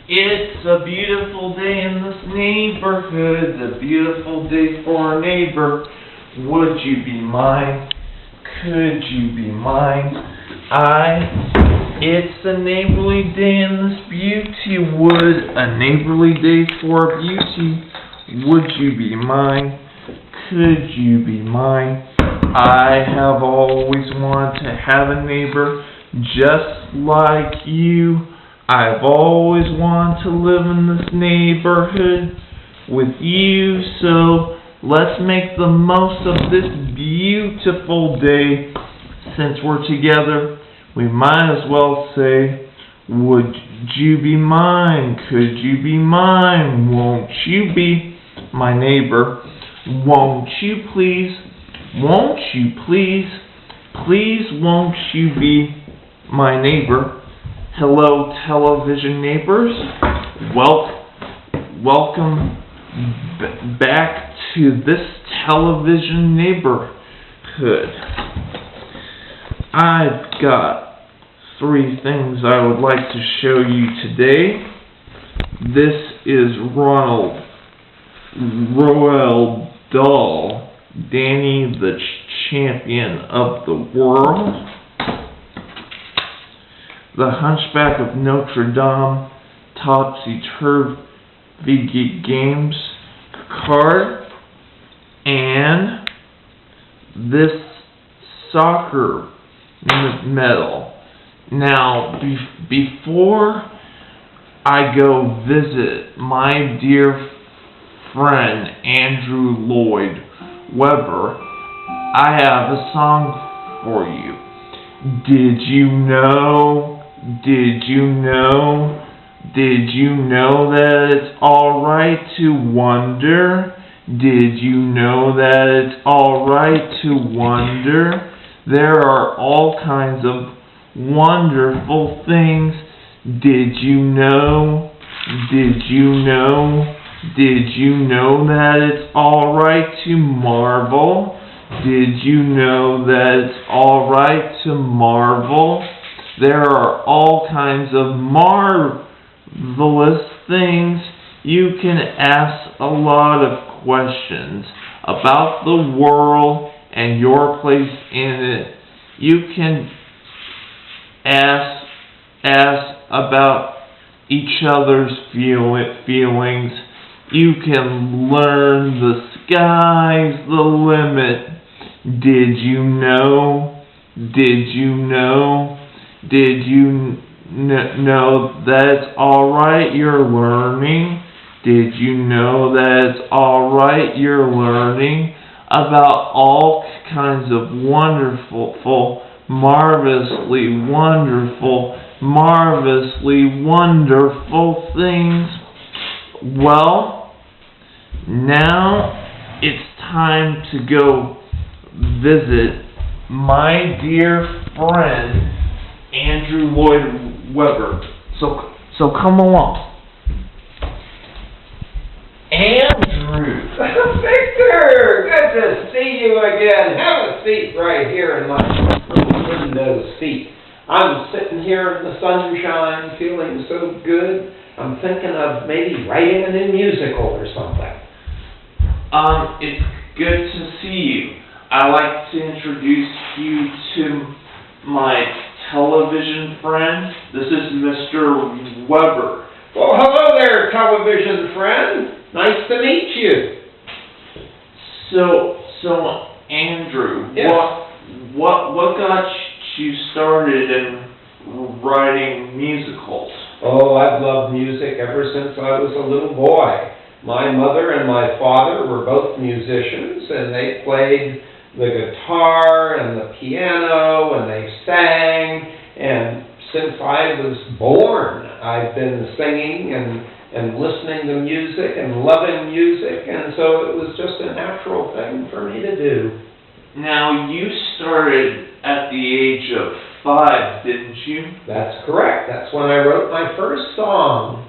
It's a beautiful day in this neighborhood, a beautiful day for a neighbor. Would you be mine? Could you be mine? It's a neighborly day in this beauty wood, a neighborly day for beauty. Would you be mine? Could you be mine? I have always wanted to have a neighbor just like you. I've always wanted to live in this neighborhood with you, so let's make the most of this beautiful day. Since we're together, we might as well say, would you be mine? Could you be mine? Won't you be my neighbor? Won't you please? Won't you please? Please won't you be my neighbor? Hello, television neighbors. Welcome back to this television neighborhood. I've got 3 things I would like to show you today. This is Ronald Roald Dahl, Danny the Champion of the World. The Hunchback of Notre Dame Topsy-Turvy Games card, and this soccer medal. Now, before I go visit my dear friend Andrew Lloyd Webber, I have a song for you. Did you know that it's alright to wonder? Did you know that it's alright to wonder? There are all kinds of wonderful things. Did you know that it's alright to marvel? Did you know that it's alright to marvel? There are all kinds of marvelous things. You can ask a lot of questions about the world and your place in it. You can ask about each other's feelings. You can learn the sky's the limit. Did you know that it's alright you're learning? Did you know that it's alright you're learning about all kinds of wonderful, marvelously wonderful things? Well, now it's time to go visit my dear friend Andrew Lloyd Webber. So come along. Andrew. Victor! Good to see you again. Have a seat right here in my little window seat. I'm sitting here in the sunshine, feeling so good. I'm thinking of maybe writing a new musical or something. It's good to see you. I'd like to introduce you to my television friend. This is Mr. Webber. Well, hello there, television friend. Nice to meet you. So Andrew, yes. what got you started in writing musicals? Oh, I've loved music ever since I was a little boy. My mother and my father were both musicians, and they played the guitar and the piano, and they sang, and since I was born, I've been singing and listening to music and loving music, and so it was just a natural thing for me to do. Now, you started at the age of 5, didn't you? That's correct. That's when I wrote my first song.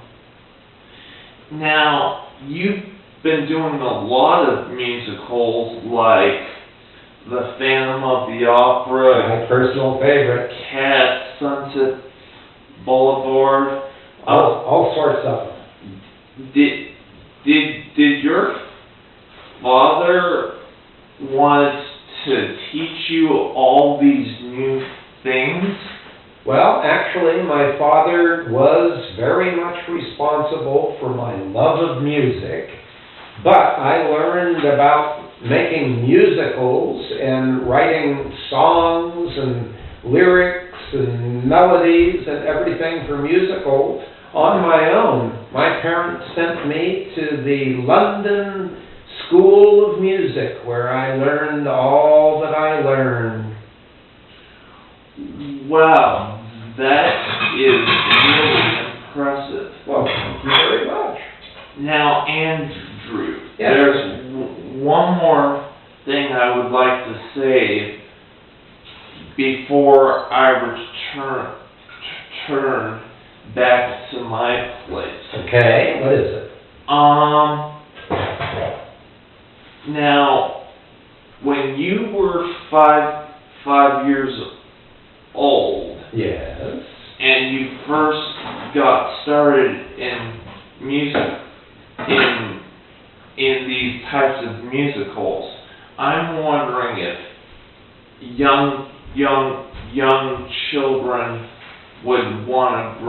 Now, you've been doing a lot of musicals like The Phantom of the Opera, My personal favorite. Cats, Sunset Boulevard. All sorts of them. Did your father want to teach you all these new things? Well, actually, my father was very much responsible for my love of music, but I learned about making musicals and writing songs and lyrics and melodies and everything for musicals on my own. My parents sent me to the London School of Music, where I learned all that I learned. Wow, that is really impressive. Well, thank you very much. Now, Andrew, Yes. there's one more thing I would like to say before I return back to my place. Okay, what is it? Now, when you were five years old, Yes. and you first got started in music, in these types of musicals, I'm wondering if young children would want to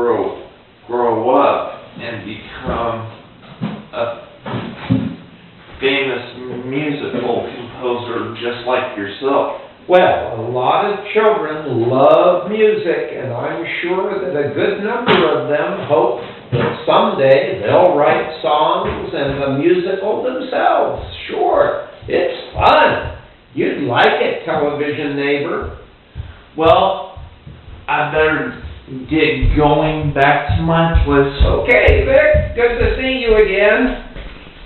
grow up and become a famous musical composer just like yourself. Well, a lot of children love music, and I'm sure that a good number of them hope that someday they'll write songs and a musical themselves. Sure, it's fun. You'd like it, television neighbor. Well, I better get going back to my place. Okay, Vic, good to see you again.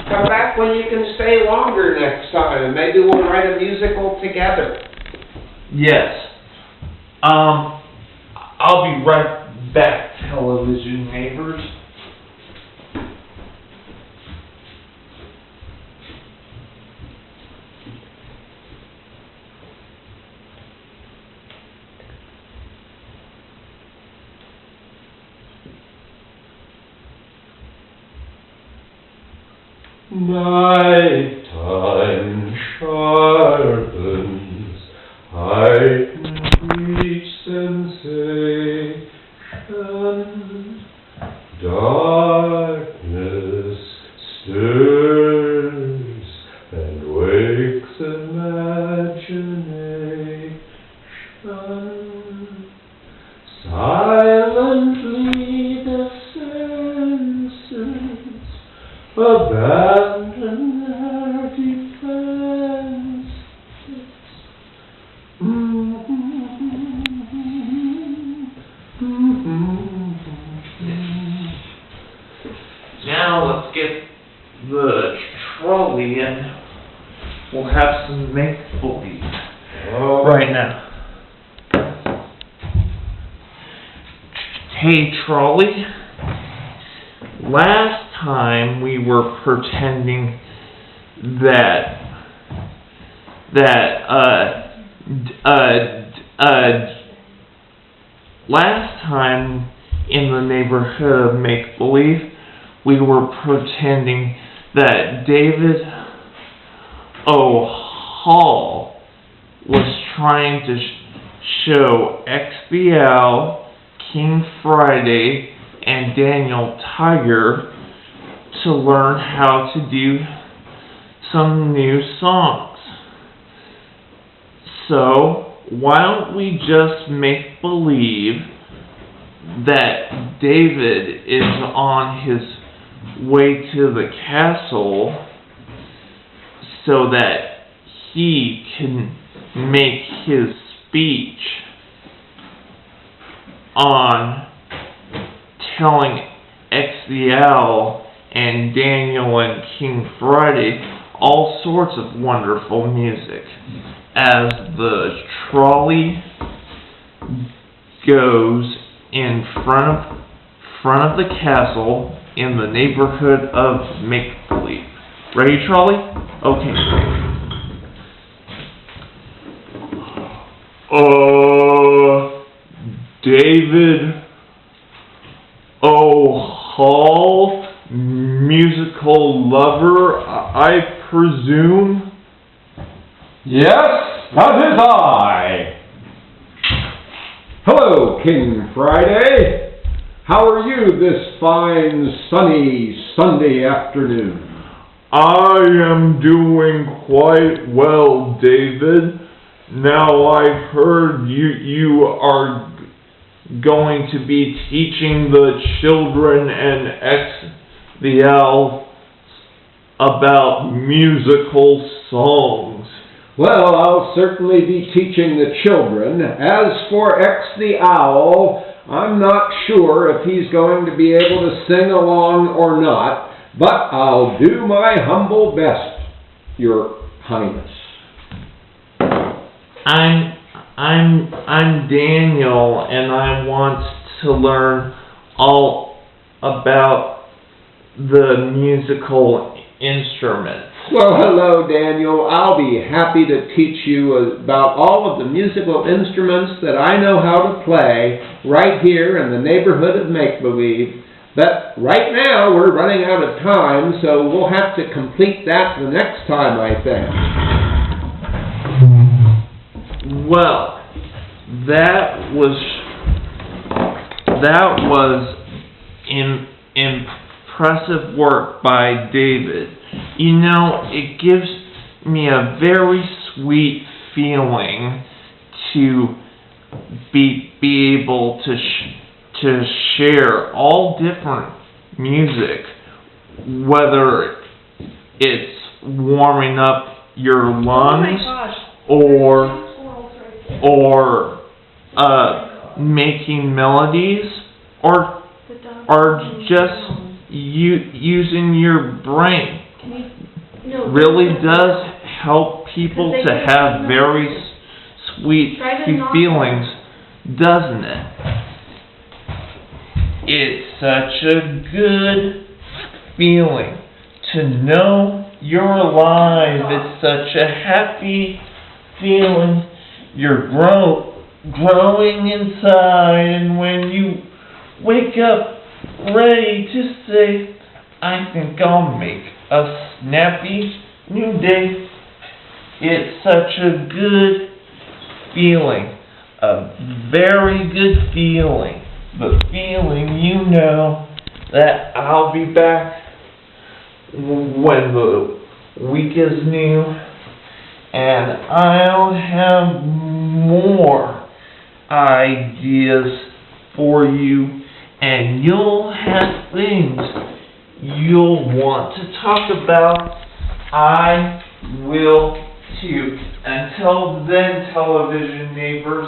Come back when you can stay longer next time, and maybe we'll write a musical together. Yes. I'll be right back, television neighbors. Nighttime sharpens heightened each sensation. Darkness stirs and wakes imagination. Silently the senses abandon their defenses. Now let's get the trolley in. We'll have some make-believe right now. Hey, trolley. Last time we were pretending last time in the neighborhood of make-believe, we were pretending that David O'Hall was trying to show XBL, King Friday, and Daniel Tiger to learn how to do some new songs. So, why don't we just make believe that David is on his way to the castle so that he can make his speech on telling XBL and Daniel and King Friday all sorts of wonderful music as the trolley goes in front of the castle in the neighborhood of make-believe. Ready, trolley? Okay. David O'Hall tall musical lover, I presume? Yes, that is I. Hello, King Friday. How are you this fine, sunny Sunday afternoon? I am doing quite well, David. Now I've heard you are going to be teaching the children and the elves about musical songs. Well, I'll certainly be teaching the children. As for X the Owl, I'm not sure if he's going to be able to sing along or not, but I'll do my humble best, Your Highness. I'm Daniel, and I want to learn all about the musical instruments. Well, hello, Daniel. I'll be happy to teach you about all of the musical instruments that I know how to play right here in the neighborhood of Make-Believe. But right now, we're running out of time, so we'll have to complete that the next time, I think. Well, that was impressive work by David. You know, it gives me a very sweet feeling to be able to share all different music, whether it's warming up your lungs or making melodies or just using your brain. Really does help people to have very sweet feelings, doesn't it? It's such a good feeling to know you're alive. It's such a happy feeling. You're growing inside, and when you wake up ready to say, I think I'll make a snappy new day. It's such a good feeling, a very good feeling, the feeling you know that I'll be back when the week is new, and I'll have more ideas for you, and you'll have things you'll want to talk about. I will too. Until then, television neighbors,